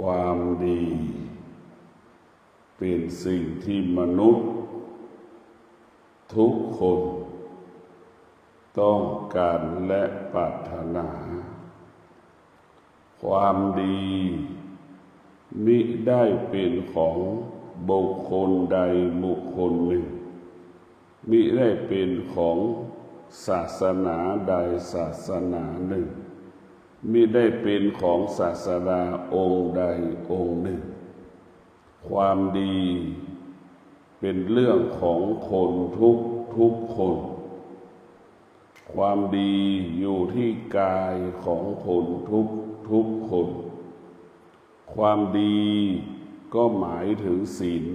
ความดีเป็นสิ่งที่มนุษย์ทุกคนต้องการและปรารถนาความดีมิได้เป็นของบุคคลใดบุคคลหนึ่งมิได้เป็นของศาสนาใดศาสนาหนึ่งมิได้เป็นของศาสดาองค์ใดองค์หนึ่งความดีเป็นเรื่องของคนทุกคนความดีอยู่ที่กายของคนทุกคนความดีก็หมายถึงศีล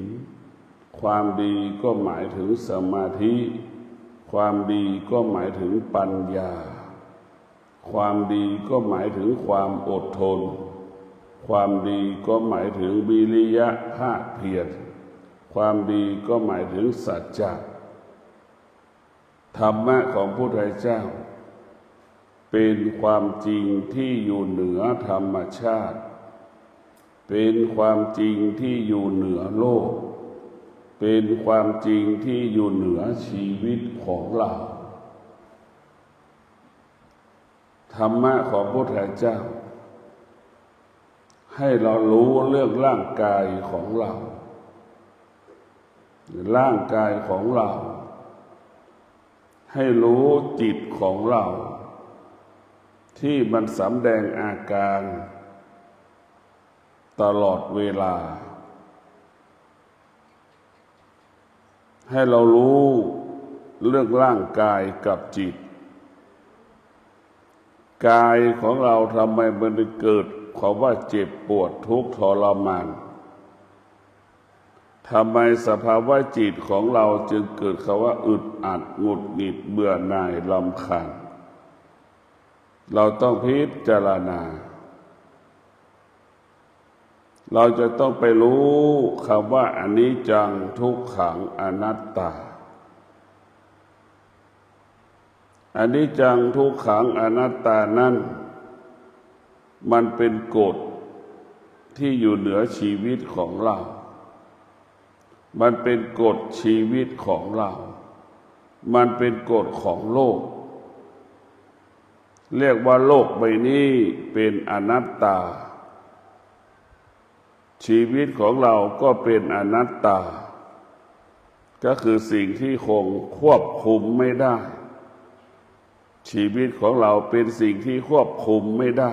ความดีก็หมายถึงสมาธิความดีก็หมายถึงปัญญาความดีก็หมายถึงความอดทนความดีก็หมายถึงวิริยะภาคเพียรความดีก็หมายถึงสัจจะธรรมะของพระพุทธเจ้าเป็นความจริงที่อยู่เหนือธรรมชาติเป็นความจริงที่อยู่เหนือโลกเป็นความจริงที่อยู่เหนือชีวิตของเราธรรมะของพระพุทธเจ้าให้เรารู้เรื่องร่างกายของเราร่างกายของเราให้รู้จิตของเราที่มันสำแดงอาการตลอดเวลาให้เรารู้เรื่องร่างกายกับจิตกายของเราทำไมมันเกิดความว่าเจ็บปวดทุกข์ทรมานทำไมสภาวะจิตของเราจึงเกิดคำว่าอึดอัดหงุดหงิดเบื่อหน่ายรำคาญเราต้องพิจารณาเราจะต้องไปรู้คำว่าอนิจจังทุกขังอนัตตาอนิจจังทุกขังอนัตตานั้นมันเป็นกฎที่อยู่เหนือชีวิตของเรามันเป็นกฎชีวิตของเรามันเป็นกฎของโลกเรียกว่าโลกใบนี้เป็นอนัตตาชีวิตของเราก็เป็นอนัตตาก็คือสิ่งที่คงควบคุมไม่ได้ชีวิตของเราเป็นสิ่งที่ควบคุมไม่ได้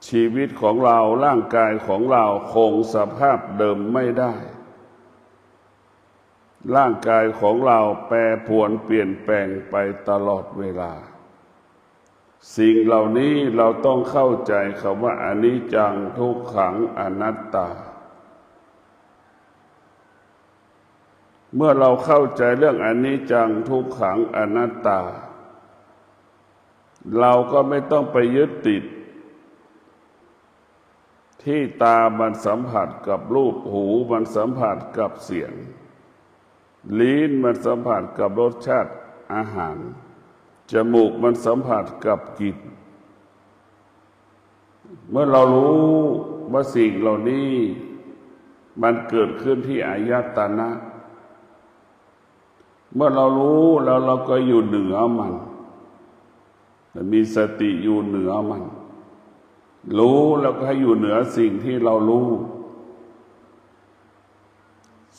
ชีวิตของเราร่างกายของเราคงสภาพเดิมไม่ได้ร่างกายของเราแปรปรวนเปลี่ยนแปลงไปตลอดเวลาสิ่งเหล่านี้เราต้องเข้าใจคำว่าอนิจจังทุกขังอนัตตาเมื่อเราเข้าใจเรื่องอนิจจังทุกขังอนัตตาเราก็ไม่ต้องไปยึดติดที่ตามันสัมผัสกับรูปหูมันสัมผัสกับเสียงลิ้นมันสัมผัสกับรสชาติอาหารจมูกมันสัมผัสกับกลิ่นเมื่อเรารู้ว่าสิ่งเหล่านี้มันเกิดขึ้นที่อายตนะเมื่อเรารู้แล้วเราก็อยู่เหนือมันมีสติอยู่เหนือมันรู้แล้วก็ให้อยู่เหนือสิ่งที่เรารู้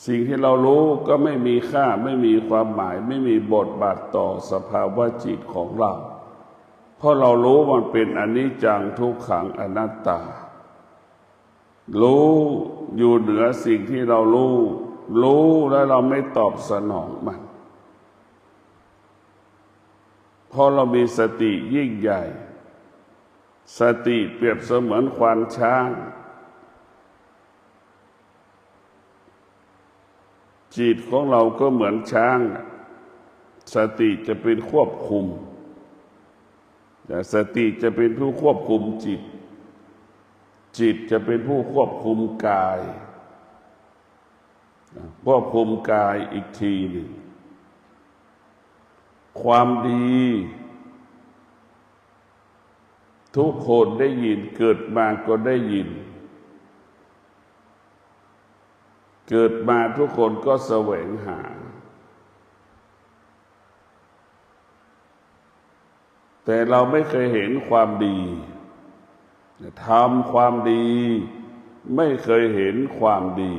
สิ่งที่เรารู้ก็ไม่มีค่าไม่มีความหมายไม่มีบทบาทต่อสภาวะจิตของเราเพราะเรารู้มันเป็นอนิจจังทุกขังอนัตตารู้อยู่เหนือสิ่งที่เรารู้แล้วเราไม่ตอบสนองมันเพราะเรามีสติยิ่งใหญ่สติเปรียบเสมือนควานช้างจิตของเราก็เหมือนช้างสติจะเป็นควบคุมแต่สติจะเป็นผู้ควบคุมจิตจิตจะเป็นผู้ควบคุมกายควบคุมกายอีกทีหนึ่งความดี ทุกคนได้ยินเกิดมาก็ได้ยินเกิดมาทุกคนก็แสวงหาแต่เราไม่เคยเห็นความดีทำความดีไม่เคยเห็นความดี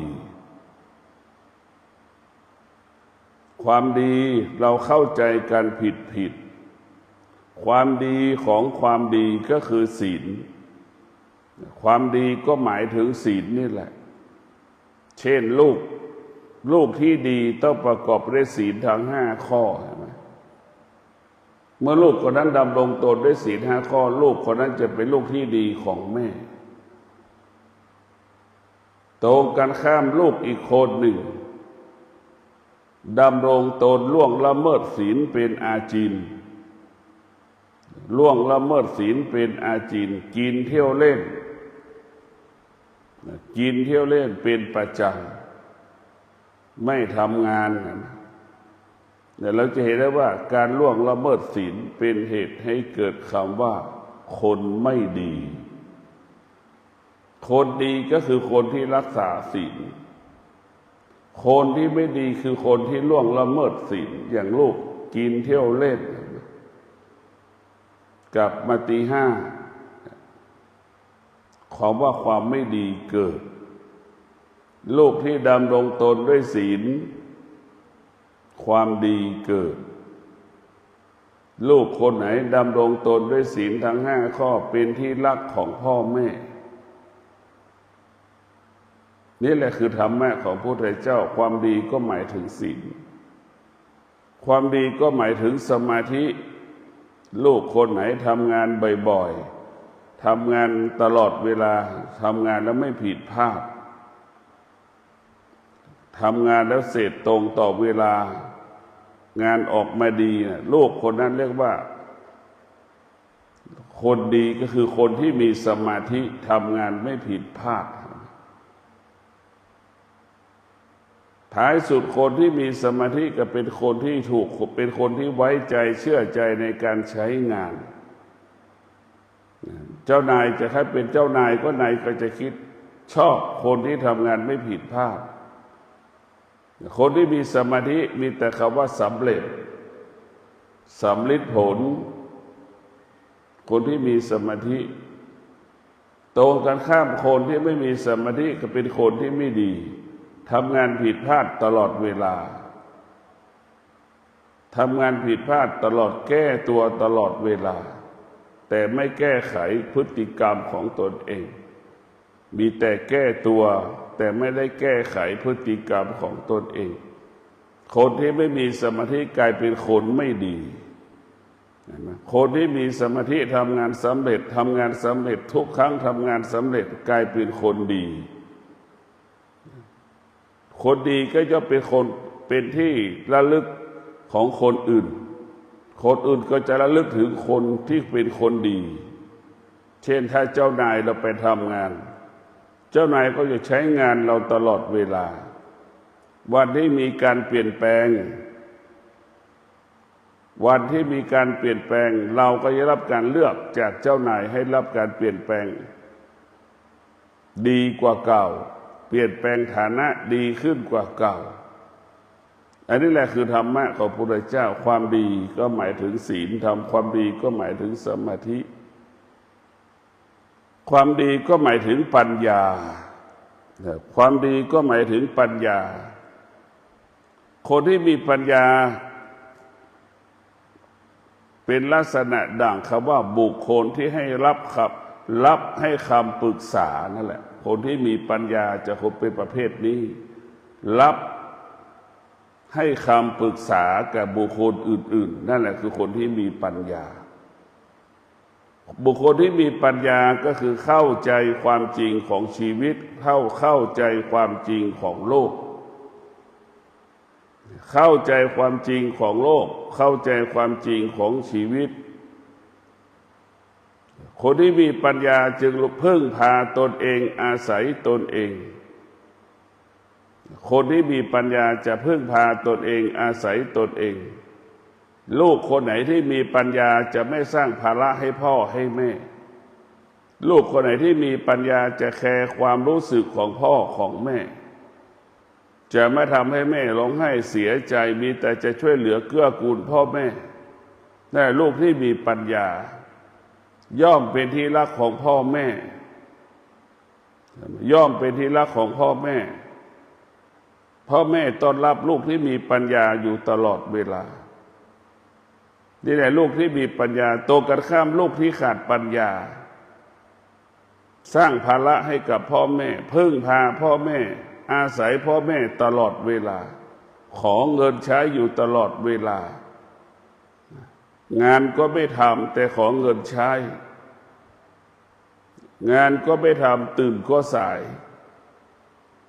ความดีเราเข้าใจกันผิดความดีของความดีก็คือศีลความดีก็หมายถึงศีลนี่แหละเช่นลูกที่ดีต้องประกอบด้วยศีลทั้ง5 ข้อใช่ไหมเมื่อลูกคนนั้นดำรงตนด้วยศีล5 ข้อลูกคนนั้นจะเป็นลูกที่ดีของแม่ตรงกันข้ามลูกอีกคนหนึ่งดำรงตนล่วงละเมิดศีลเป็นอาจินล่วงละเมิดศีลเป็นอาจินกินเที่ยวเล่นเป็นประจำไม่ทำงานแต่เราจะเห็นได้ว่าการล่วงละเมิดศีลเป็นเหตุให้เกิดคำว่าคนไม่ดีคนดีก็คือคนที่รักษาศีลคนที่ไม่ดีคือคนที่ล่วงละเมิดศีลอย่างลูกกินเที่ยวเล่นกับมาตี 5ความว่าความไม่ดีเกิดลูกที่ดำรงตนด้วยศีลความดีเกิดลูกคนไหนดำรงตนด้วยศีลทั้ง5 ข้อเป็นที่รักของพ่อแม่นี่แหละคือธรรมะของพระพุทธเจ้าความดีก็หมายถึงศีลความดีก็หมายถึงสมาธิลูกคนไหนทำงานบ่อยๆทำงานตลอดเวลาทำงานแล้วไม่ผิดพลาดทำงานแล้วเสร็จตรงต่อเวลางานออกมาดีนะลูกคนนั้นเรียกว่าคนดีก็คือคนที่มีสมาธิทำงานไม่ผิดพลาดท้ายสุดคนที่มีสมาธิก็เป็นคนที่เป็นคนที่ไว้ใจเชื่อใจในการใช้งานเจ้านายจะให้เป็นเจ้านายก็นายก็จะคิดชอบคนที่ทำงานไม่ผิดพลาดคนที่มีสมาธิมีแต่คำว่าสำเร็จสำลิดผลคนที่มีสมาธิตรงกันข้ามคนที่ไม่มีสมาธิก็เป็นคนที่ไม่ดีทำงานผิดพลาดตลอดเวลาทำงานผิดพลาดตลอดแก้ตัวตลอดเวลาแต่ไม่แก้ไขพฤติกรรมของตนเองมีแต่แก้ตัวแต่ไม่ได้แก้ไขพฤติกรรมของตนเองคนที่ไม่มีสมาธิกลายเป็นคนไม่ดีคนที่มีสมาธิทำงานสำเร็จทุกครั้งทำงานสำเร็จกลายเป็นคนดีคนดีก็จะเป็นที่ระลึกของคนอื่นก็จะระลึกถึงคนที่เป็นคนดีเช่นถ้าเจ้านายเราไปทำงานเจ้านายก็จะใช้งานเราตลอดเวลาวันที่มีการเปลี่ยนแปลงเราก็จะรับการเลือกจากเจ้านายให้รับการเปลี่ยนแปลงดีกว่าเก่าเปลี่ยนแปลงฐานะดีขึ้นกว่าเก่าอันนี้แหละคือธรรมะของพระพุทธเจ้าความดีก็หมายถึงศีลทำความดีก็หมายถึงสมาธิความดีก็หมายถึงปัญญาความดีก็หมายถึงปัญญาคนที่มีปัญญาเป็นลักษณะดังคำว่าบุคคลที่ให้รับให้คำปรึกษานั่นแหละคนที่มีปัญญาจะคนเป็นประเภทนี้รับให้คำปรึกษาแก่บุคคลอื่นๆนั่นแหละคือคนที่มีปัญญาบุคคลที่มีปัญญาก็คือเข้าใจความจริงของชีวิตเข้าใจความจริงของโลกเข้าใจความจริงของโลกเข้าใจความจริงของชีวิตคนที่มีปัญญาจึงพึ่งพาตนเองอาศัยตนเองคนที่มีปัญญาจะพึ่งพาตนเองอาศัยตนเองลูกคนไหนที่มีปัญญาจะไม่สร้างภาระให้พ่อให้แม่ ลูกคนไหนที่มีปัญญาจะแคร์ความรู้สึกของพ่อของแม่จะไม่ทำให้แม่ร้องไห้เสียใจมีแต่จะช่วยเหลือเกื้อกูลพ่อแม่แต่ลูกที่มีปัญญาย่อมเป็นที่รักของพ่อแม่ย่อมเป็นที่รักของพ่อแม่พ่อแม่ต้อนรับลูกที่มีปัญญาอยู่ตลอดเวลานี่แหละลูกที่มีปัญญาตรงกันข้ามลูกที่ขาดปัญญาสร้างภาระให้กับพ่อแม่พึ่งพาพ่อแม่อาศัยพ่อแม่ตลอดเวลาขอเงินใช้อยู่ตลอดเวลางานก็ไม่ทำแต่ขอเงินใช้งานก็ไม่ทำตื่นก็สาย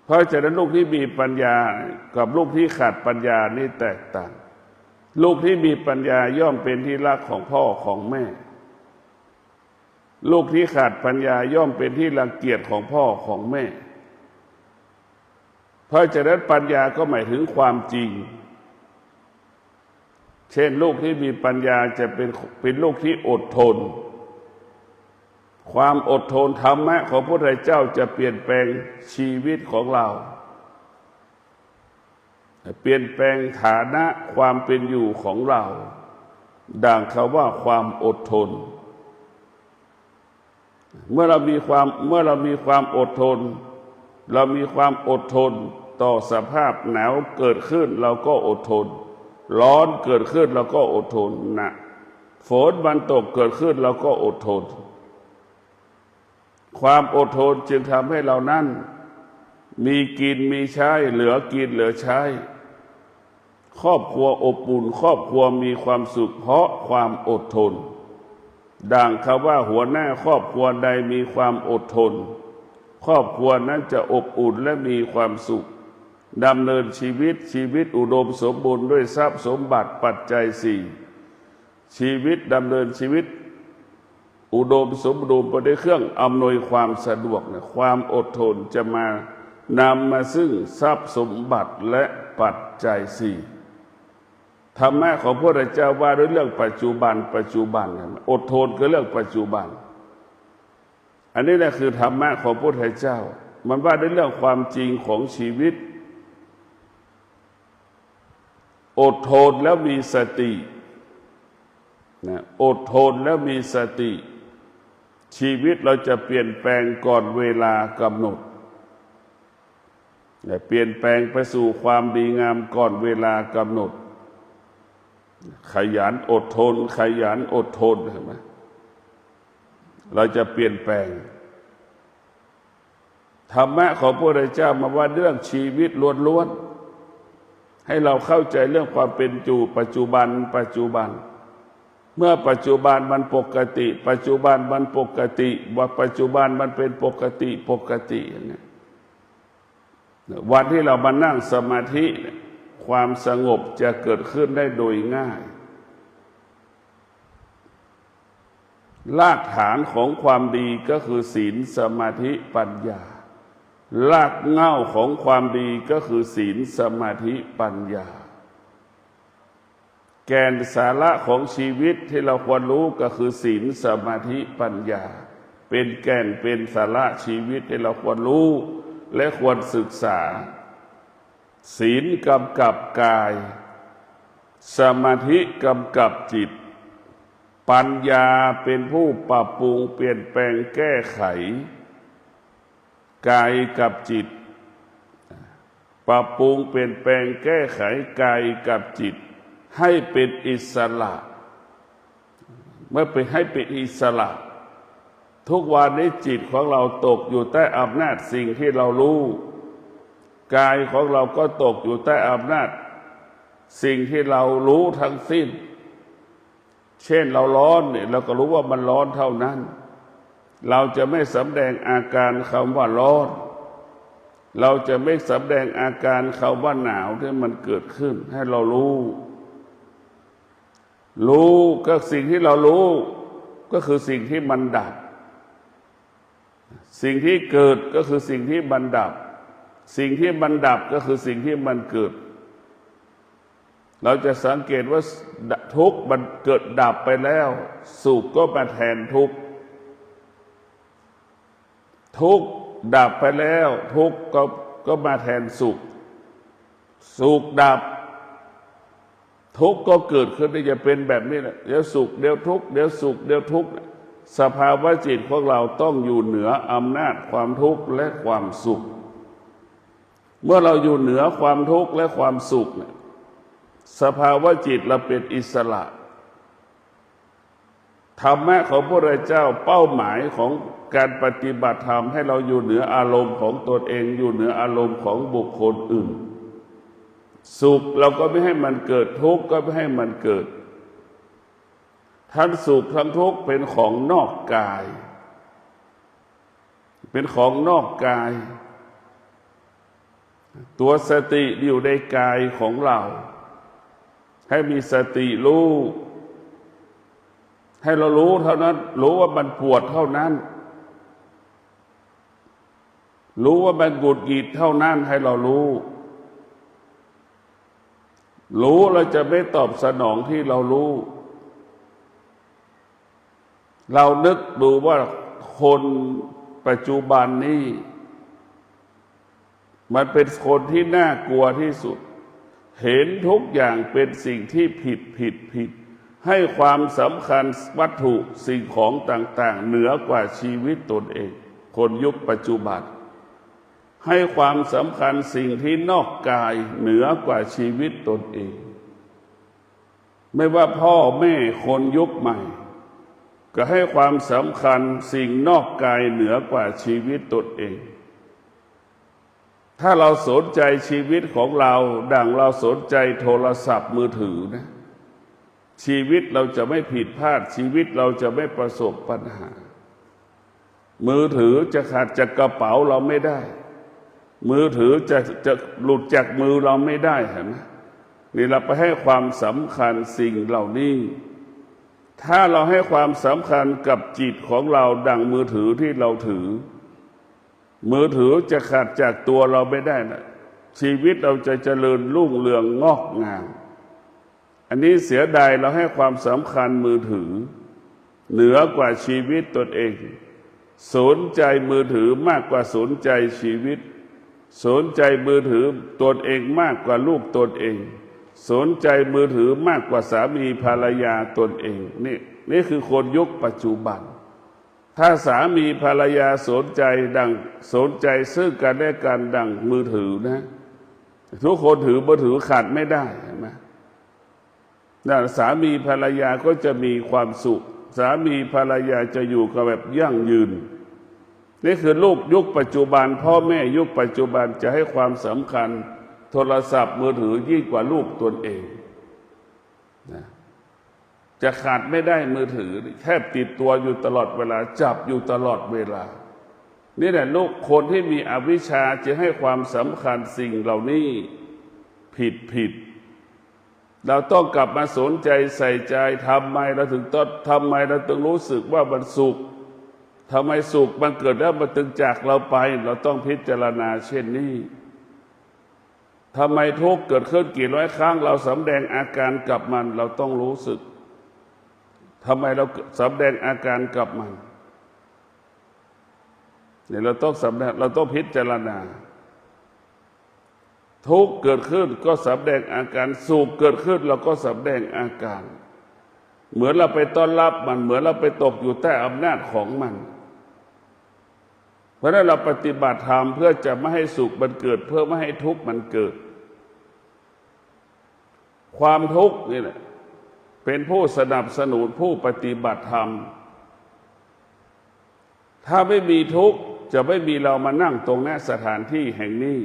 เพราะฉะนั้นลูกที่มีปัญญากับลูกที่ขาดปัญญานี่แตกต่างลูกที่มีปัญญาย่อมเป็นที่รักของพ่อของแม่ลูกที่ขาดปัญญาย่อมเป็นที่รังเกียจของพ่อของแม่เพราะฉะนั้นปัญญาก็หมายถึงความจริงเช่นลูกที่มีปัญญาจะเป็นลูกที่อดทนความอดทนธรรมะของพระพุทธเจ้าจะเปลี่ยนแปลงชีวิตของเราเปลี่ยนแปลงฐานะความเป็นอยู่ของเราดังคำว่าความอดทนเมื่อเรามีความอดทนเรามีความอดทนต่อสภาพหนาวเกิดขึ้นเราก็อดทนร้อนเกิดขึ้นเราก็อดทนนะฝนมันตกเกิดขึ้นเราก็อดทนความอดทนจึงทำให้เรานั้นมีกินมีใช้เหลือกินเหลือใช้ครอบครัวอบอุ่นครอบครัวมีความสุขเพราะความอดทนดังคำว่าหัวหน้าครอบครัวใดมีความอดทนครอบครัวนั้นจะอบอุ่นและมีความสุขดำเนินชีวิตอุดมสมบูรณ์ด้วยทรัพย์สมบัติปัจจัยสี่ชีวิตดำเนินชีวิตอุดมสมบูรณ์ไปด้วยเครื่องอำนวยความสะดวกนะความอดทนจะนำมาซึ่งทรัพย์สมบัติและปัจจัยสี่ธรรมะของพระพุทธเจ้าว่าด้วยเรื่องปัจจุบันอดทนคือเรื่องปัจจุบันอันนี้แหละคือธรรมะของพระพุทธเจ้ามันว่าด้วยเรื่องความจริงของชีวิตอดทนแล้วมีสตินะอดทนแล้วมีสติชีวิตเราจะเปลี่ยนแปลงก่อนเวลากำหนดเปลี่ยนแปลงไปสู่ความดีงามก่อนเวลากำหนดขยันอดทนเห็นไหมเราจะเปลี่ยนแปลงธรรมะของพระพุทธเจ้ามาว่าเรื่องชีวิตล้วนๆให้เราเข้าใจเรื่องความเป็นอยู่ปัจจุบันเมื่อปัจจุบันมันปกติว่าปัจจุบันมันเป็นปกติอย่างนี้วันที่เรามานั่งสมาธิความสงบจะเกิดขึ้นได้โดยง่ายรากฐานของความดีก็คือศีลสมาธิปัญญารากเหง้าของความดีก็คือศีลสมาธิปัญญาแก่นสาระของชีวิตที่เราควรรู้ก็คือศีลสมาธิปัญญาเป็นแก่นเป็นสาระชีวิตที่เราควรรู้และควรศึกษาศีลกำกับกายสมาธิกำกับจิตปัญญาเป็นผู้ปรับปรุงเปลี่ยนแปลงแก้ไขกายกับจิตปรับปรุงเปลี่ยนแปลงแก้ไขกายกับจิตให้เป็นอิสระเมื่อให้เป็นอิสระทุกวันนี้จิตของเราตกอยู่ใต้อำนาจสิ่งที่เรารู้กายของเราก็ตกอยู่ใต้อำนาจสิ่งที่เรารู้ทั้งสิ้นเช่นเราร้อนเนี่ยเราก็รู้ว่ามันร้อนเท่านั้นเราจะไม่สำแดงอาการคำว่าร้อนเราจะไม่สำแดงอาการคำว่าหนาวที่มันเกิดขึ้นให้เรารู้ก็สิ่งที่เรารู้ก็คือสิ่งที่มันดับสิ่งที่เกิดก็คือสิ่งที่มันดับสิ่งที่มันดับก็คือสิ่งที่มันเกิดเราจะสังเกตว่าทุกข์มันเกิดดับไปแล้วสุขก็มาแทนทุกข์ ทุกข์ดับไปแล้วทุกข์ก็มาแทนสุขสุขดับทุกข์ก็เกิดขึ้นที่จะเป็นแบบนี้แหละเดี๋ยวสุขเดี๋ยวทุกข์เดี๋ยวสุขเดี๋ยวทุกข์สภาวะจิตของเราต้องอยู่เหนืออำนาจความทุกข์และความสุขเมื่อเราอยู่เหนือความทุกข์และความสุขเนี่ยสภาวะจิตเราเป็นอิสระธรรมะของพระพุทธเจ้าเป้าหมายของการปฏิบัติธรรมให้เราอยู่เหนืออารมณ์ของตนเองอยู่เหนืออารมณ์ของบุคคลอื่นสุขเราก็ไม่ให้มันเกิดทุกข์ก็ไม่ให้มันเกิดทั้งสุขทั้งทุกข์เป็นของนอกกายเป็นของนอกกายตัวสติอยู่ในกายของเราให้มีสติรู้ให้เรารู้เท่านั้นรู้ว่ามันปวดเท่านั้นรู้ว่ามันหงุดหงิดเท่านั้นให้เรารู้เราจะไม่ตอบสนองที่เรารู้เรานึกดูว่าคนปัจจุบันนี้มันเป็นคนที่น่ากลัวที่สุดเห็นทุกอย่างเป็นสิ่งที่ผิดให้ความสำคัญวัตถุสิ่งของต่างๆเหนือกว่าชีวิตตนเองคนยุคปัจจุบันให้ความสำคัญสิ่งที่นอกกายเหนือกว่าชีวิตตนเองไม่ว่าพ่อแม่คนยุคใหม่ก็ให้ความสำคัญสิ่งนอกกายเหนือกว่าชีวิตตนเองถ้าเราสนใจชีวิตของเราดังเราสนใจโทรศัพท์มือถือนะชีวิตเราจะไม่ผิดพลาดชีวิตเราจะไม่ประสบปัญหามือถือจะขาดจากกระเป๋าเราไม่ได้มือถือจะหลุดจากมือเราไม่ได้เห็นไหมนี่เราไปให้ความสำคัญสิ่งเหล่านี้ถ้าเราให้ความสำคัญกับจิตของเราดังมือถือที่เราถือมือถือจะขาดจากตัวเราไม่ได้นะชีวิตเราจะเจริญรุ่งเรืองงอกงามอันนี้เสียดายเราให้ความสำคัญมือถือเหนือกว่าชีวิตตนเองสนใจมือถือมากกว่าสนใจชีวิตสนใจมือถือตนเองมากกว่าลูกตนเองสนใจมือถือมากกว่าสามีภรรยาตนเองนี่คือคนยุคปัจจุบันถ้าสามีภรรยาสนใจซึ่งกันและกันดังมือถือนะทุกคนถือมือถือขาดไม่ได้ใช่ไหมสามีภรรยาก็จะมีความสุขสามีภรรยาจะอยู่กันแบบยั่งยืนนี่คือลูกยุคปัจจุบันพ่อแม่ยุคปัจจุบันจะให้ความสำคัญโทรศัพท์มือถือยิ่งกว่าลูกตนเองนะจะขาดไม่ได้มือถือแค่ติดตัวอยู่ตลอดเวลาจับอยู่ตลอดเวลานี่แหละลูกคนที่มีอวิชชาจะให้ความสำคัญสิ่งเหล่านี้ผิดเราต้องกลับมาสนใจใส่ใจทำไมเราถึงต้องรู้สึกว่ามันสุขทำไมสุขมันเกิดแล้วมันถึงจากเราไปเราต้องพิจารณาเช่นนี้ทำไมทุกข์เกิดขึ้นกี่ร้อยครั้งเราสำแดงอาการกับมันเราต้องรู้สึกทำไมเราสำแดงอาการกับมันเนี่ยเราต้องพิจารณาทุกข์เกิดขึ้นก็สำแดงอาการสุขเกิดขึ้นเราก็สำแดงอาการเหมือนเราไปต้อนรับมันเหมือนเราไปตกอยู่ใต้อำนาจของมันเพราะนั้นเราปฏิบัติธรรมเพื่อจะไม่ให้สุขมันเกิดเพื่อไม่ให้ทุกข์มันเกิดความทุกข์นี่แหละเป็นผู้สนับสนุนผู้ปฏิบัติธรรมถ้าไม่มีทุกข์จะไม่มีเรามานั่งตรงหน้าสถานที่แห่งนี้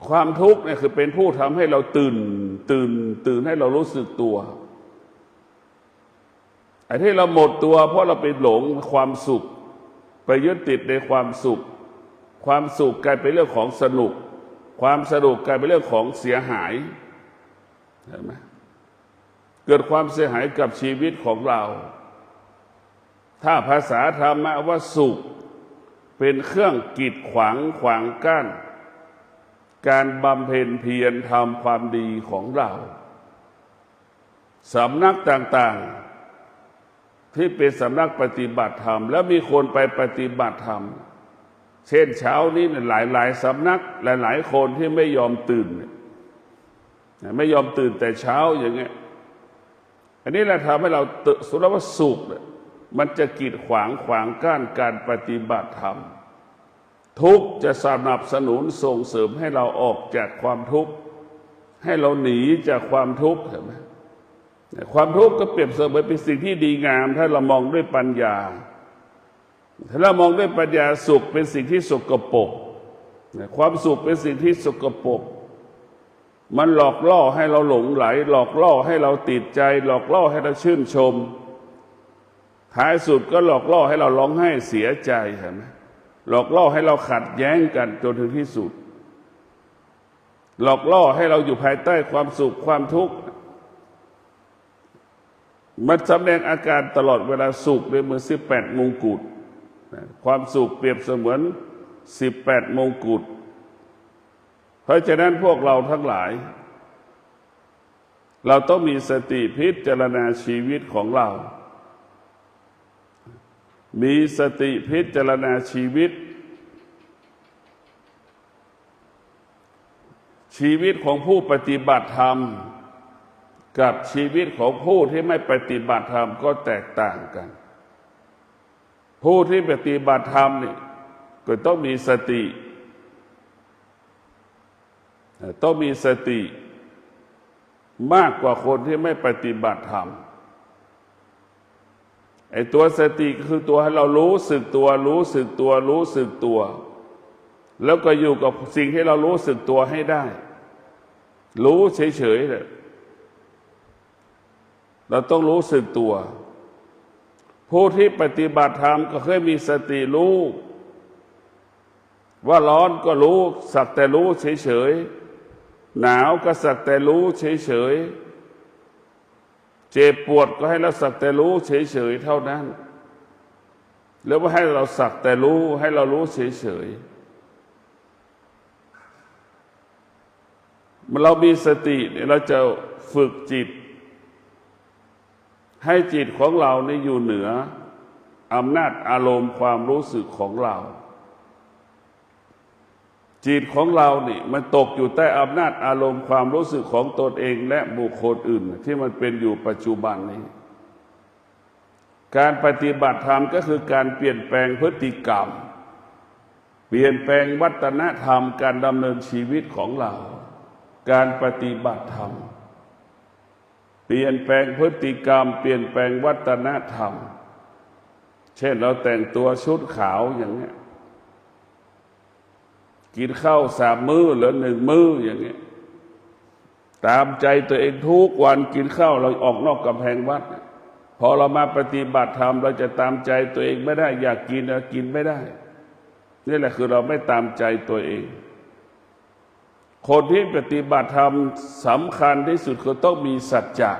ความทุกข์เนี่ยคือเป็นผู้ทำให้เราตื่นให้เรารู้สึกตัวไอ้ที่เราหมดตัวเพราะเราไปหลงความสุขไปยึดติดในความสุขความสุขกลายเป็นเรื่องของสนุกความสนุกกลายเป็นเรื่องของเสียหายเห็นไหมเกิดความเสียหายกับชีวิตของเราถ้าภาษาธรรมะว่าสุขเป็นเครื่องกีดขวางกั้นการบำเพ็ญเพียรทำความดีของเราสำนักต่างๆ ที่เป็นสำนักปฏิบัติธรรมแล้วมีคนไปปฏิบัติธรรมเช่นเช้านี้หลายสำนักหลายคนที่ไม่ยอมตื่นไม่ยอมตื่นแต่เช้าอย่างเงี้ยอันนี้แหละทำให้เราสุรวสุขมันจะกีดขวางกั้นการปฏิบัติธรรมทุกข์จะสนับสนุนส่งเสริมให้เราออกจากความทุกข์ให้เราหนีจากความทุกข์เห็นไหมความทุกข์ก็เปรียบเสมือนเป็นสิ่งที่ดีงามถ้าเรามองด้วยปัญญาถ้าเรามองด้วยปัญญาสุขเป็นสิ่งที่สกปรกความสุขเป็นสิ่งที่สกปรกมันหลอกล่อให้เราหลงไหลหลอกล่อให้เราติดใจหลอกล่อให้เราชื่นชมท้ายสุดก็หลอกล่อให้เราร้องไห้เสียใจเห็นไหมหลอกล่อให้เราขัดแย้งกันจนถึงที่สุดหลอกล่อให้เราอยู่ภายใต้ความสุขความทุกข์มันแสดงอาการตลอดเวลาสุขด้วยมือ18 มงกุฎความสุขเปรียบเสมือน18 มงกุฎเพราะฉะนั้นพวกเราทั้งหลายเราต้องมีสติพิจารณาชีวิตของเรามีสติพิจารณาชีวิตของผู้ปฏิบัติธรรมกับชีวิตของผู้ที่ไม่ปฏิบัติธรรมก็แตกต่างกันผู้ที่ปฏิบัติธรรมนี่ก็ต้องมีสติมากกว่าคนที่ไม่ปฏิบัติธรรมไอ้ตัวสติคือตัวให้เรารู้สึกตัวแล้วก็อยู่กับสิ่งที่เรารู้สึกตัวให้ได้รู้เฉยๆเนี่ยเราต้องรู้สึกตัวผู้ที่ปฏิบัติธรรมก็เคยมีสติรู้ว่าร้อนก็รู้สักแต่รู้เฉยๆหนาวก็สักแต่รู้เฉยๆเจ็บปวดก็ให้เราสักแต่รู้เฉยๆเท่านั้นแล้วว่าให้เราสักแต่รู้ให้เรารู้เฉยๆเรามีสติเนี่ยเราจะฝึกจิตให้จิตของเรานี่อยู่เหนืออำนาจอารมณ์ความรู้สึกของเราจิตของเรานี่มันตกอยู่ใต้อำนาจอารมณ์ความรู้สึกของตนเองและบุคคลอื่นที่มันเป็นอยู่ปัจจุบันนี้การปฏิบัติธรรมก็คือการเปลี่ยนแปลงพฤติกรรมเปลี่ยนแปลงวัฒนธรรมการดำเนินชีวิตของเราการปฏิบัติธรรมเปลี่ยนแปลงพฤติกรรมเปลี่ยนแปลงวัฒนธรรมเช่นเราแต่งตัวชุดขาวอย่างนี้กินข้าว3 มื้อหรือ1 มื้ออย่างนี้ตามใจตัวเองทุกวันกินข้าวเราออกนอกกำแพงวัดพอเรามาปฏิบัติธรรมเราจะตามใจตัวเองไม่ได้อยากกินเรากินไม่ได้นี่แหละคือเราไม่ตามใจตัวเองคนที่ปฏิบัติธรรมสำคัญที่สุดก็ต้องมีสัจจะ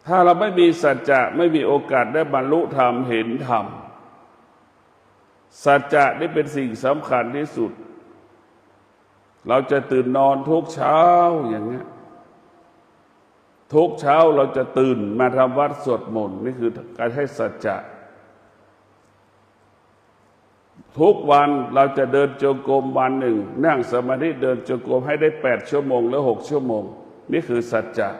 ถ้าเราไม่มีสัจจะไม่มีโอกาสได้บรรลุธรรมเห็นธรรมสัจจะนี่เป็นสิ่งสำคัญที่สุดเราจะตื่นนอนทุกเช้าอย่างนี้ทุกเช้าเราจะตื่นมาทำวัดสวดมนต์นี่คือการให้สัจจะทุกวันเราจะเดินจงกรมวันหนึ่งนั่งสมาธิเดินจงกรมให้ได้8 ชั่วโมงหรือ6 ชั่วโมงนี่คือสัจจะ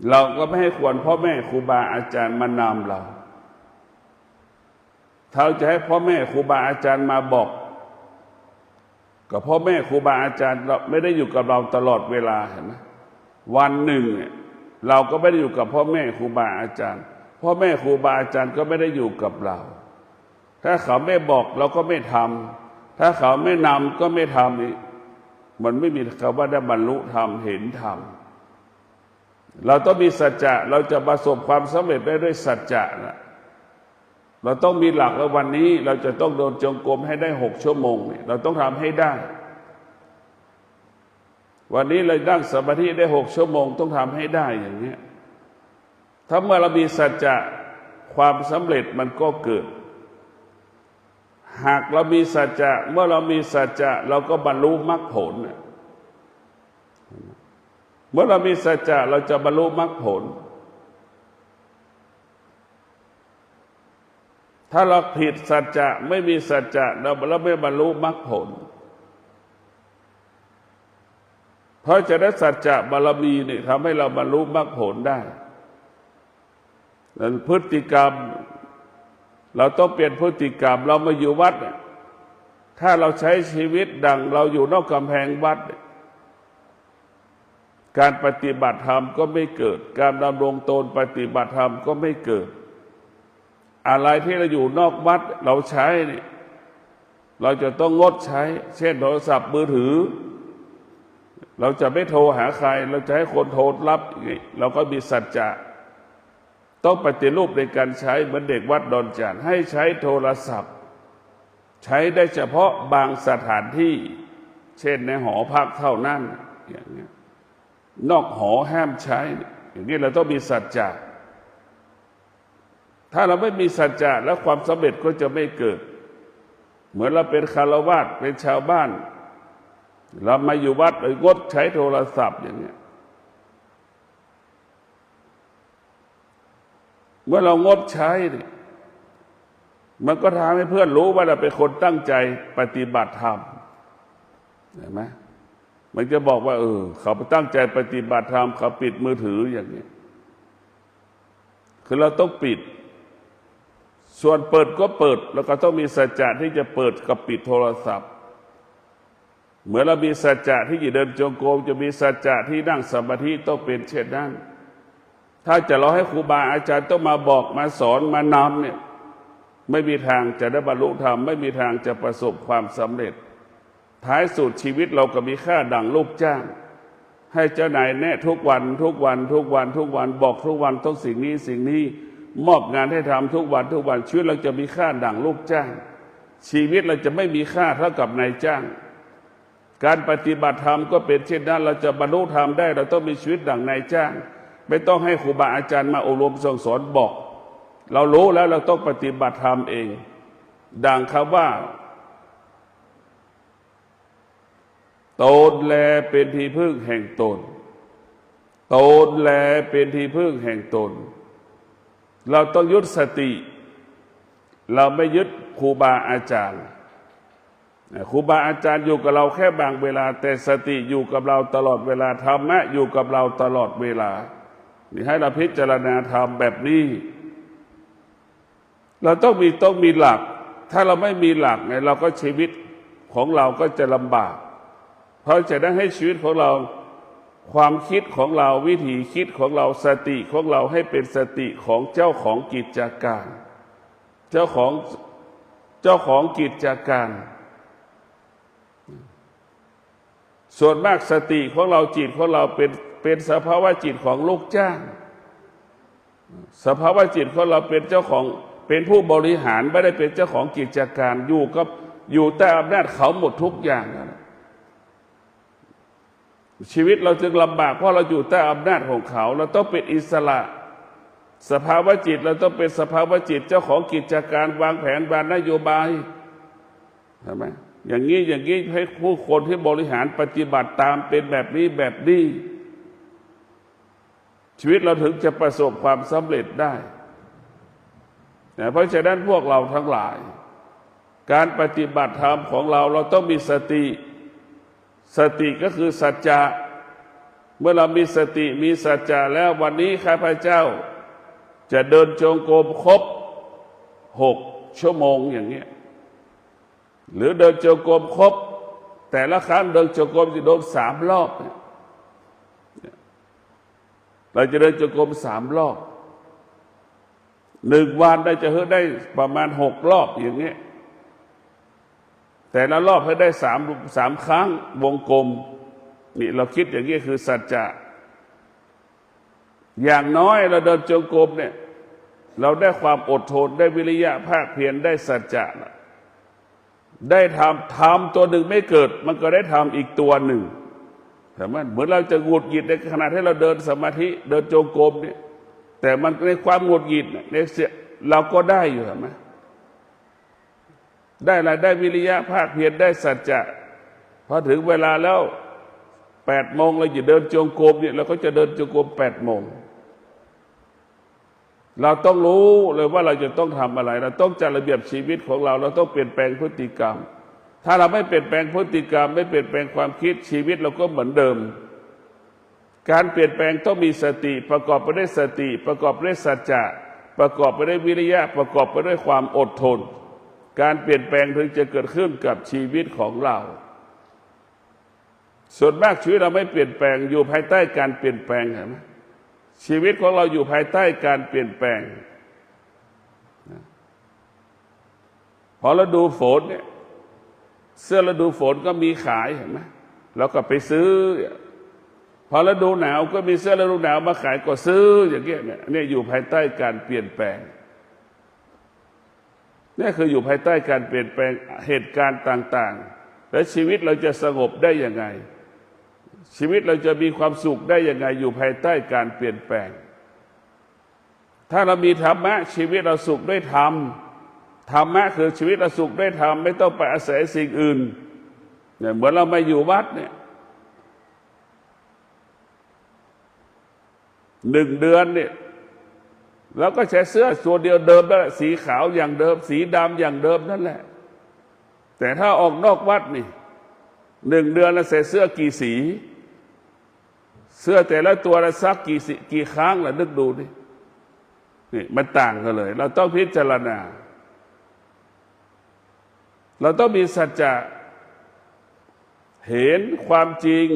เราก็ไม่ให้ควรพ่อแม่ครูบาอาจารย์มานำเราถ้าจะให้พ่อแม่ครูบาอาจารย์มาบอกก็พ่อแม่ครูบาอาจารย์เราไม่ได้อยู่กับเราตลอดเวลาเห็นไหมวันหนึ่งเนี่ยเราก็ไม่ได้อยู่กับพ่อแม่ครูบาอาจารย์พ่อแม่ครูบาอาจารย์ก็ไม่ได้อยู่กับเราถ้าเขาไม่บอกเราก็ไม่ทำถ้าเขาไม่นำก็ไม่ทำนี่มันไม่มีคำว่าได้บรรลุธรรมเห็นธรรมเราต้องมีสัจจะเราจะประสบความสำเร็จได้ด้วยสัจจะนะเราต้องมีหลักแล้ววันนี้เราจะต้องเดินจงกรมให้ได้6 ชั่วโมงเนี่ยเราต้องทำให้ได้วันนี้เรานั่งสมาธิได้6 ชั่วโมงต้องทำให้ได้อย่างนี้ถ้าเมื่อเรามีสัจจะความสำเร็จมันก็เกิดหากเรามีสัจจะเมื่อเรามีสัจจะเราก็บรรลุมรรคผลเมื่อเรามีสัจจะเราจะบรรลุมรรคผล ถ้าเราผิดสัจจะไม่มีสัจจะเราไม่บรรลุมรรคผลเพราะฉะนั้นสัจจะบารมีเนี่ยทำให้เราบรรลุมรรคผลได้นั้นพฤติกรรมเราต้องเปลี่ยนพฤติกรรมเรามาอยู่วัดเนี่ยถ้าเราใช้ชีวิตดังเราอยู่นอกกำแพงวัดการปฏิบัติธรรมก็ไม่เกิดการดำรงตนปฏิบัติธรรมก็ไม่เกิดอะไรที่เราอยู่นอกวัดเราใช้เนี่ยเราจะต้องงดใช้เช่นโทรศัพท์มือถือเราจะไม่โทรหาใครเราจะให้คนโทรรับเราก็มีสัจจะต้องปฏิรูปในการใช้เหมือนเด็กวัดดอนจานให้ใช้โทรศัพท์ใช้ได้เฉพาะบางสถานที่เช่นในหอพักเท่านั้นอย่างนี้นอกหอห้ามใช้อย่างนี้เราต้องมีสัจจะถ้าเราไม่มีสัจจะแล้วความสำเร็จก็จะไม่เกิดเหมือนเราเป็นฆราวาสเป็นชาวบ้านเรามาอยู่วัดเลยงดใช้โทรศัพท์อย่างนี้เมื่อเรางดใช้นี่มันก็ทำให้เพื่อนรู้ว่าเราเป็นคนตั้งใจปฏิบัติธรรมเห็นไหมมันจะบอกว่าเขาตั้งใจปฏิบัติธรรมเขาปิดมือถืออย่างนี้คือเราต้องปิดส่วนเปิดก็เปิดแล้วก็ต้องมีสัจจะที่จะเปิดกับปิดโทรศัพท์เหมือนเรามีสัจจะที่จะเดินจงกรมจะมีสัจจะที่นั่งสมาธิต้องเป็นเช่นนั้นถ้าจะรอให้ครูบาอาจารย์ต้องมาบอกมาสอนมานำเนี่ยไม่มีทางจะได้บรรลุธรรมไม่มีทางจะประสบความสำเร็จท้ายสุดชีวิตเราก็มีค่าดั่งลูกจ้างให้เจ้านายแนะทุกวันทุกวันทุกวันทุกวันบอกทุกวันต้องสิ่งนี้สิ่งนี้มอบงานให้ทำทุกวันทุกวันชีวิตเราจะมีค่าดั่งลูกจ้างชีวิตเราจะไม่มีค่าเท่ากับนายจ้างการปฏิบัติธรรมก็เป็นเช่นนั้นเราจะบรรลุธรรมได้เราต้องมีชีวิตดั่งนายจ้างไม่ต้องให้ครูบาอาจารย์มาอบรมสั่งสอนบอกเรารู้แล้วเราต้องปฏิบัติธรรมเองดังคำว่าตนแลเป็นที่พึ่งแห่งตนตนแลเป็นที่พึ่งแห่งตนเราต้องยึดสติเราไม่ยึดครูบาอาจารย์ครูบาอาจารย์อยู่กับเราแค่บางเวลาแต่สติอยู่กับเราตลอดเวลาธรรมะอยู่กับเราตลอดเวลานี่ให้เราพิจารณาธรรมแบบนี้เราต้องมีหลักถ้าเราไม่มีหลักไงเราก็ชีวิตของเราก็จะลำบากเพราะจะได้ให้ชีวิตของเราความคิดของเราวิธีคิดของเราสติของเราให้เป็นสติของเจ้าของกิจการเจ้าของกิจการส่วนมากสติของเราจิตของเราเป็นสภาวะจิตของลูกจ้างสภาวะจิตของเราเป็นเจ้าของเป็นผู้บริหารไม่ได้เป็นเจ้าของกิจการอยู่ใต้อำนาจเขาหมดทุกอย่างชีวิตเราจึงลำบากเพราะเราอยู่ใต้อำนาจของเขาเราต้องเป็นอิสระสภาวะจิตเราต้องเป็นสภาวะจิตเจ้าของกิจการวางแผนวางนโยบายใช่ไหมอย่างนี้ให้ผู้คนที่บริหารปฏิบัติตามเป็นแบบนี้ชีวิตเราถึงจะประสบความสำเร็จได้เพราะฉะนั้นพวกเราทั้งหลายการปฏิบัติธรรมของเราต้องมีสติก็คือสัจจะเมื่อเรามีสติมีสัจจะแล้ววันนี้ข้าพเจ้าจะเดินจงกรมครบ6 ชั่วโมงอย่างเงี้ยหรือเดินจงกรมครบแต่ละครั้งเดินจงกรมจะโดน3 รอบเราจะเดินจงกรม3 รอบ1 วันได้ประมาณ6 รอบอย่างเงี้ยแต่ละรอบให้ได้3 ครั้งวงกลมนี่เราคิดอย่างนี้คือสัจจะอย่างน้อยเราเดินจงกรมเนี่ยเราได้ความอดทนได้วิริยะภาคเพียรได้สัจจะได้ทำตัวหนึ่งไม่เกิดมันก็ได้ทำอีกตัวหนึ่งแต่มันเหมือนเราจะหงุดหงิดในขณะที่เราเดินสมาธิเดินจงกรมเนี่ยแต่มันในความหงุดหงิดเนี่ยเราก็ได้อยู่เห็นไหมได้อะไรได้วิริยะภาคเพียรได้สัจจะพอถึงเวลาแล้ว8 โมงเราจะเดินจงกรมเนี่ยเราก็จะเดินจงกรม8 โมง เราต้องรู้เลยว่าเราจะต้องทำอะไรเราต้องจัดระเบียบชีวิตของเราต้องเปลี่ยนแปลงพฤติกรรมถ้าเราไม่เปลี่ยนแปลงพฤติกรรมไม่เปลี่ยนแปลงความคิดชีวิตเราก็เหมือนเดิมการเปลี่ยนแปลงต้องมีสติประกอบไปด้วยสติประกอบไปด้วยสัจจะประกอบไปด้วยวิริยะประกอบไปด้วยความอดทนการเปลี่ยนแปลงถึงจะเกิดขึ้นกับชีวิตของเราส่วนมากชีวิตเราไม่เปลี่ยนแปลงอยู่ภายใต้การเปลี่ยนแปลงเห็นไหมชีวิตของเราอยู่ภายใต้การเปลี่ยนแปลงพอฤดูฝนเนี่ยเสื้อฤดูฝนก็มีขายเห็นไหมเราก็ไปซื้อพอฤดูหนาวก็มีเสื้อฤดูหนาวมาขายก็ซื้ออย่างเงี้ยเนี่ยอยู่ภายใต้การเปลี่ยนแปลงนี่คืออยู่ภายใต้การเปลี่ยนแปลงเหตุการณ์ต่างๆและชีวิตเราจะสงบได้ยังไงชีวิตเราจะมีความสุขได้ยังไงอยู่ภายใต้การเปลี่ยนแปลงถ้าเรามีธรรมะชีวิตเราสุขด้วยธรรมธรรมะคือชีวิตเราสุขด้วยธรรมไม่ต้องไปอาศัยสิ่งอื่นเนี่ยเหมือนเรามาอยู่วัดเนี่ย1 เดือนเนี่ยเราก็ใช้เสื้อตัวเดียวเดิมนั่นแหละสีขาวอย่างเดิมสีดำอย่างเดิมนั่นแหละแต่ถ้าออกนอกวัดนี่1 เดือนเราใส่เสื้อกี่สีเสื้อแต่ละตัวเราซักกี่ครั้งล่ะนึกดูนี่มันต่างกันเลยเราต้องพิจารณาเราต้องมีสัจจะเห็นความจริง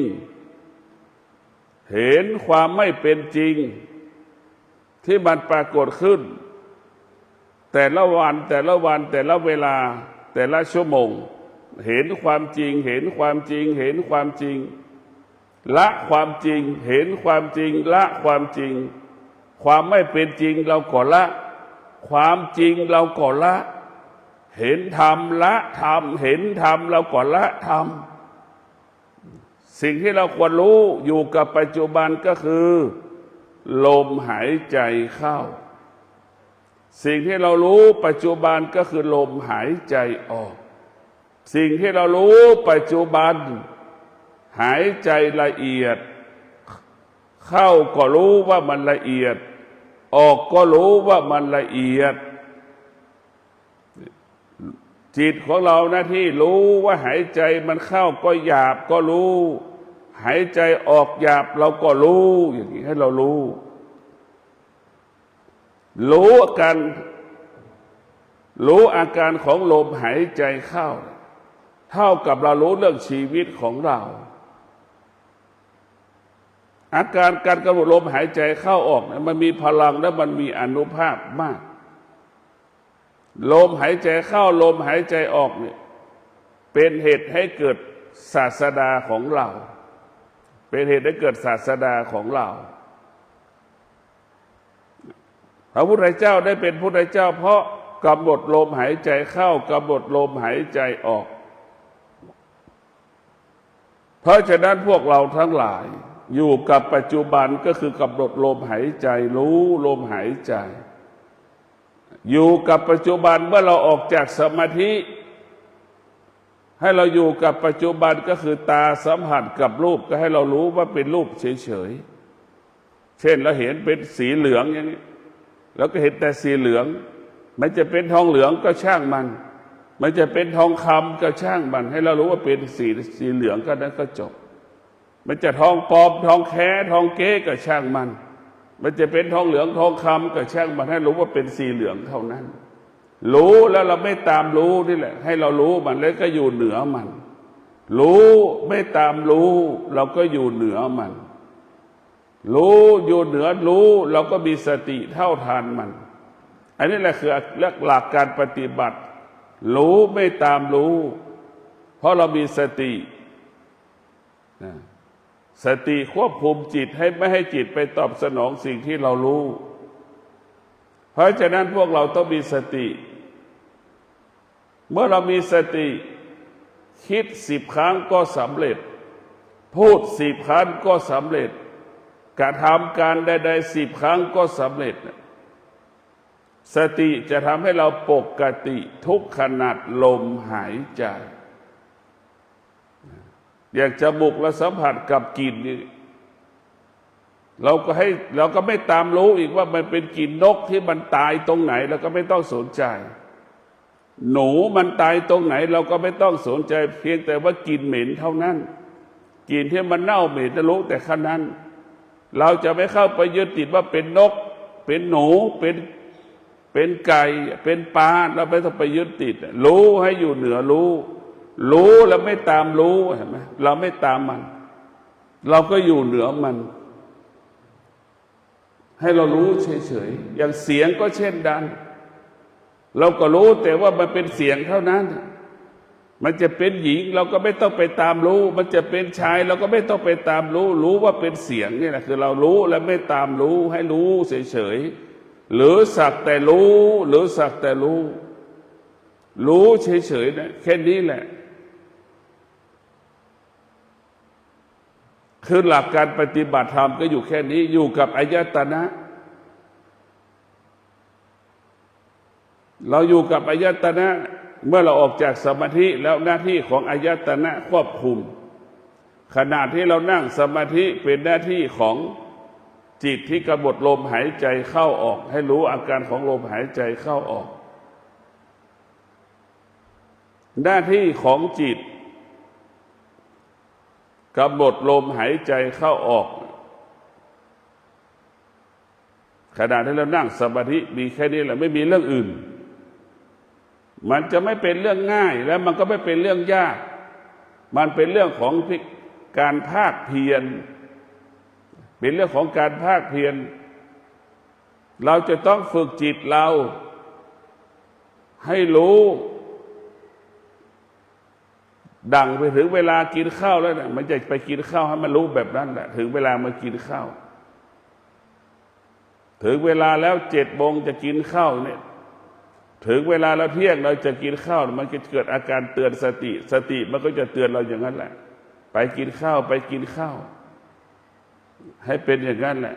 เห็นความไม่เป็นจริงที่มันปรากฏขึ้นแต่ละวันแต่ละวันแต่ละเวลาแต่ละชั่วโมงเห็นความจริงเห็นความจริงเห็นความจริงละความจริงเห็นความจริงละความจริงความไม่เป็นจริงเราก็ละความจริงเราก็ละเห็นธรรมละธรรมเห็นธรรมเราก็ละธรรมสิ่งที่เราควรรู้อยู่กับปัจจุบันก็คือลมหายใจเข้าสิ่งที่เรารู้ปัจจุบันก็คือลมหายใจออกสิ่งที่เรารู้ปัจจุบันหายใจละเอียดเข้าก็รู้ว่ามันละเอียดออกก็รู้ว่ามันละเอียดจิตของเราหน้าที่รู้ว่าหายใจมันเข้าก็หยาบก็รู้หายใจออกหยาบเราก็รู้อย่างนี้ให้เรารู้อาการของลมหายใจเข้าเท่ากับเรารู้เรื่องชีวิตของเราอาการการกำหนดลมหายใจเข้าออกมันมีพลังและมันมีอานุภาพมากลมหายใจเข้าลมหายใจออกเนี่ยเป็นเหตุให้เกิดศาสดาของเราเป็นเหตุให้เกิดศาสดาของเราพระพุทธเจ้าได้เป็นพุทธเจ้าเพราะกำหนดลมหายใจเข้ากำหนดลมหายใจออกเพราะฉะนั้นพวกเราทั้งหลายอยู่กับปัจจุบันก็คือกำหนดลมหายใจรู้ลมหายใจอยู่กับปัจจุบันเมื่อเราออกจากสมาธิให้เราอยู่กับปัจจุบันก็คือตาสัมผัสกับรูปก็ให้เรารู้ว่าเป็นรูปเฉยๆเช่นเราเห็นเป็นสีเหลืองอย่างนี้แล้วก็เห็นแต่สีเหลืองมันจะเป็นทองเหลืองก็ช่างมันจะเป็นทองคำก็ช่างมันให้เรารู้ว่าเป็นสีเหลืองก็นั้นก็จบมันจะทองปลอมทองแท้ทองเก๊ก็ช่างมันจะเป็นทองเหลืองทองคำก็ช่างมันให้รู้ว่าเป็นสีเหลืองเท่านั้นรู้แล้วเราไม่ตามรู้นี่แหละให้เรารู้มันแล้วก็อยู่เหนือมันรู้ไม่ตามรู้เราก็อยู่เหนือมันรู้อยู่เหนือรู้เราก็มีสติเท่าทานมันอันนี้แหละคือหลักการปฏิบัติรู้ไม่ตามรู้เพราะเรามีสติสติควบคุมจิตให้ไม่ให้จิตไปตอบสนองสิ่งที่เรารู้เพราะฉะนั้นพวกเราต้องมีสติเมื่อเรามีสติคิด10 ครั้งก็สำเร็จพูด10 ครั้งก็สำเร็จกระทำการใดๆ10 ครั้งก็สำเร็จสติจะทำให้เราปกติทุกขณะลมหายใจอย่างจมูกและสัมผัสกับกลิ่นนี่ เราก็ไม่ตามรู้อีกว่ามันเป็นกลิ่นนกที่มันตายตรงไหนเราก็ไม่ต้องสนใจหนูมันตายตรงไหนเราก็ไม่ต้องสนใจเพียงแต่ว่ากลิ่นเหม็นเท่านั้นกลิ่นที่มันเน่าเหม็นจะรู้แต่แค่นั้นเราจะไม่เข้าไปยึดติดว่าเป็นนกเป็นหนูเป็นไก่เป็นปลาเราไม่ต้องไปยึดติดรู้ให้อยู่เหนือรู้แล้วไม่ตามรู้เห็นไหมเราไม่ตามมันเราก็อยู่เหนือมันให้เรารู้เฉยๆอย่างเสียงก็เช่นกันเราก็รู้แต่ว่ามันเป็นเสียงเท่านั้นมันจะเป็นหญิงเราก็ไม่ต้องไปตามรู้มันจะเป็นชายเราก็ไม่ต้องไปตามรู้ว่าเป็นเสียงนี่แหละคือเรารู้และไม่ตามรู้ให้รู้เฉยๆหรือสักแต่รู้เฉยๆนะแค่นี้แหละคือหลักการปฏิบัติธรรมก็อยู่แค่นี้อยู่กับอายตนะเราอยู่กับอายตนะเมื่อเราออกจากสมาธิแล้วหน้าที่ของอายตนะควบคุมขณะที่เรานั่งสมาธิเป็นหน้าที่ของจิตที่กำหนดลมหายใจเข้าออกให้รู้อาการของลมหายใจเข้าออกหน้าที่ของจิตกำหนดลมหายใจเข้าออกขณะที่เรานั่งสมาธิมีแค่นี้แหละไม่มีเรื่องอื่นมันจะไม่เป็นเรื่องง่ายและมันก็ไม่เป็นเรื่องยากมันเป็นเรื่องของการภาคเพียรเป็นเรื่องของการภาคเพียรเราจะต้องฝึกจิตเราให้รู้ดังไปถึงเวลากินข้าวแล้วเนี่ยมันจะไปกินข้าวให้มันรู้แบบนั้นแหละถึงเวลามากินข้าวถึงเวลาแล้ว7 โมงจะกินข้าวเนี่ยถึงเวลาเราเที่ยงเราจะกินข้าวมันจะเกิดอาการเตือนสติมันก็จะเตือนเราอย่างนั้นแหละไปกินข้าวให้เป็นอย่างนั้นแหละ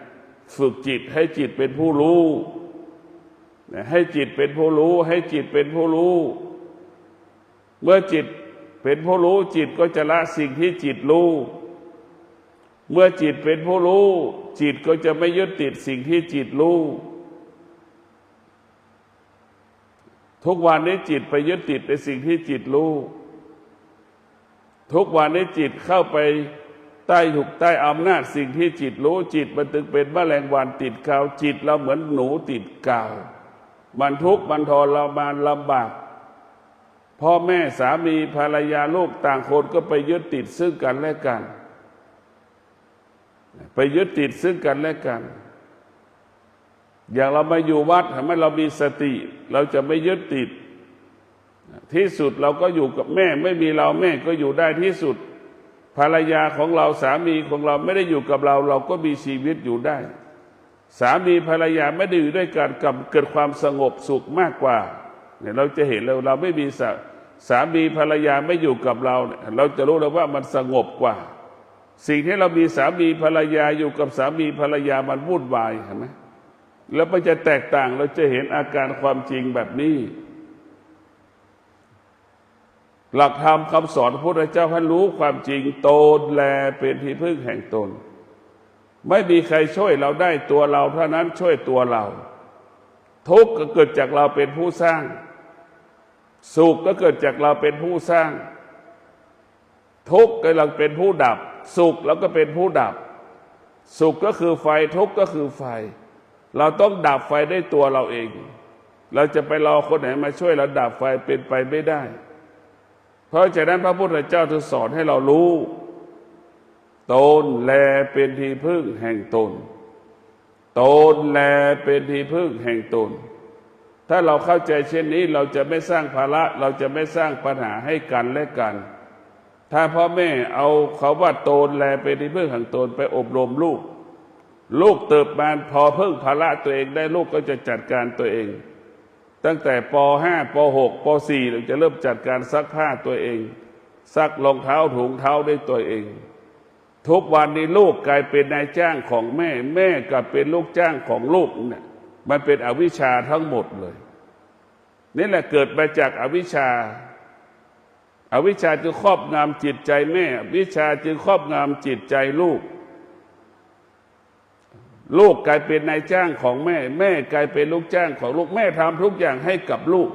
ฝึกจิตให้จิตเป็นผู้รู้ให้จิตเป็นผู้รู้ให้จิตเป็นผู้รู้เมื่อจิตเป็นผู้รู้จิตก็จะละสิ่งที่จิตรู้เมื่อจิตเป็นผู้รู้จิตก็จะไม่ยึดติดสิ่งที่จิตรู้ทุกวันนี้จิตไปยึดติดในสิ่งที่จิตรู้ทุกวันนี้จิตเข้าไปใต้อำนาจสิ่งที่จิตรู้จิตมันถึงเป็นแมลงวันติดกาวจิตเราเหมือนหนูติดกาวมันทุกข์มันทรมานลำบากพ่อแม่สามีภรรยาลูกต่างคนก็ไปยึดติดซึ่งกันและกันไปยึดติดซึ่งกันและกันอย่างเรามาอยู่วัดทำให้เรามีสติเราจะไม่ยึดติดที่สุดเราก็อยู่กับแม่ไม่มีเราแม่ก็อยู่ได้ที่สุดภรรยาของเราสามีของเราไม่ได้อยู่กับเราเราก็มีชีวิตอยู่ได้สามีภรรยาไม่ได้อยู่ด้วยกันกับเกิดความสงบสุขมากกว่าเนี่ยเราจะเห็นเราไม่มีสามีภรรยาไม่อยู่กับเราเราจะรู้เลยว่ามันสงบกว่าสิ่งที่เรามีสามีภรรยาอยู่กับสามีภรรยามันวุ่นวายเห็นไหมแล้วมันจะแตกต่างเราจะเห็นอาการความจริงแบบนี้หลักธรรมคำสอนพระพุทธเจ้าให้รู้ความจริงตนแลเป็นที่พึ่งแห่งตนไม่มีใครช่วยเราได้ตัวเราเท่านั้นช่วยตัวเราทุกข์ก็เกิดจากเราเป็นผู้สร้างสุขก็เกิดจากเราเป็นผู้สร้างทุกข์ก็เราเป็นผู้ดับสุขแล้วก็เป็นผู้ดับสุขก็คือไฟทุกข์ก็คือไฟเราต้องดับไฟได้ตัวเราเองเราจะไปรอคนไหนมาช่วยเราดับไฟเป็นไปไม่ได้เพราะฉะนั้นพระพุทธเจ้าจึงสอนให้เรารู้ตนแลเป็นที่พึ่งแห่งตนตนแลเป็นที่พึ่งแห่งตนถ้าเราเข้าใจเช่นนี้เราจะไม่สร้างภาระเราจะไม่สร้างปัญหาให้กันและกันถ้าพ่อแม่เอาเขาว่าตนแลเป็นที่พึ่งแห่งตนไปอบรมลูกเติบมาพอพึ่งภาระตัวเองได้ลูกก็จะจัดการตัวเองตั้งแต่ป.5 ป.6 ป.4 เราจะเริ่มจัดการซักผ้าตัวเองซักรองเท้าถุงเท้าได้ตัวเองทุกวันนี้ลูกกลายเป็นนายจ้างของแม่แม่กลับเป็นลูกจ้างของลูกเนี่ยมันเป็นอวิชชาทั้งหมดเลยนี่แหละเกิดมาจากอวิชชาจึงครอบงำจิตใจแม่อวิชชาจึงครอบงำจิตใจลูก ลูกกลายเป็นนายจ้างของแม่แม่กลายเป็นลูกจ้างของลูกแม่ทำทุกอย่างให้กับลูก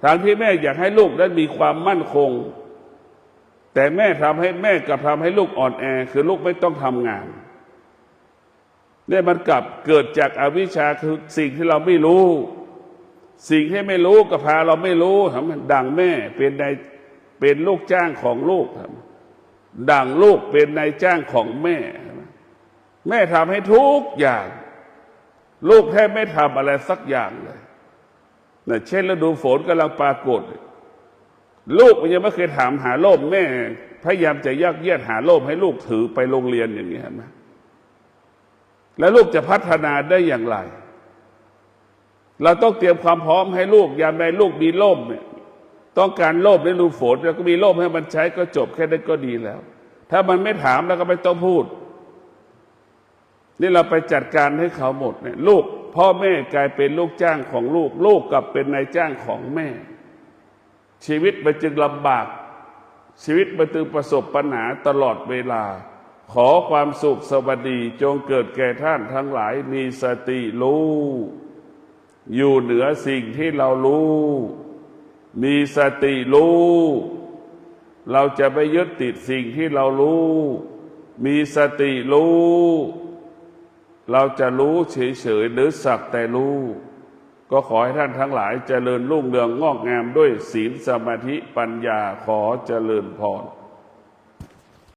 ทางที่แม่อยากให้ลูกนั้นมีความมั่นคงแต่แม่ทำให้ลูกอ่อนแอคือลูกไม่ต้องทำงานเนี่ยมันกลับเกิดจากอวิชชาคือสิ่งที่เราไม่รู้สิ่งที่ไม่รู้ก็พาเราไม่รู้มันดังแม่เป็นลูกจ้างของลูกดังลูกเป็นนายจ้างของแม่แม่ทำให้ทุกอย่างลูกแทบไม่ทำอะไรสักอย่างเลยนะเช่นฤดูฝนกำลังปรากฏลูกยังไม่เคยถามหาร่มแม่พยายามจะยักเยียดหาร่มให้ลูกถือไปโรงเรียนอย่างนี้นะแล้วลูกจะพัฒนาได้อย่างไรเราต้องเตรียมความพร้อมให้ลูกยามใดลูกมีร่มเนี่ยต้องการร่มในฤดูฝนแล้วก็มีร่มให้มันใช้ก็จบแค่นั้นก็ดีแล้วถ้ามันไม่ถามแล้วก็ไม่ต้องพูดนี่เราไปจัดการให้เขาหมดเนี่ยลูกพ่อแม่กลายเป็นลูกจ้างของลูกลูกกลับเป็นนายจ้างของแม่ชีวิตมันจึงลำบากชีวิตมันจึงประสบปัญหาตลอดเวลาขอความสุขสวัสดีจงเกิดแก่ท่านทั้งหลายมีสติรู้อยู่เหนือสิ่งที่เรารู้มีสติรู้เราจะไม่ยึดติดสิ่งที่เรารู้มีสติรู้เราจะรู้เฉยๆหรือสักแต่รู้ก็ขอให้ท่านทั้งหลายเจริญรุ่งเรืองงอกงามด้วยศีลสมาธิปัญญาขอเจริญพร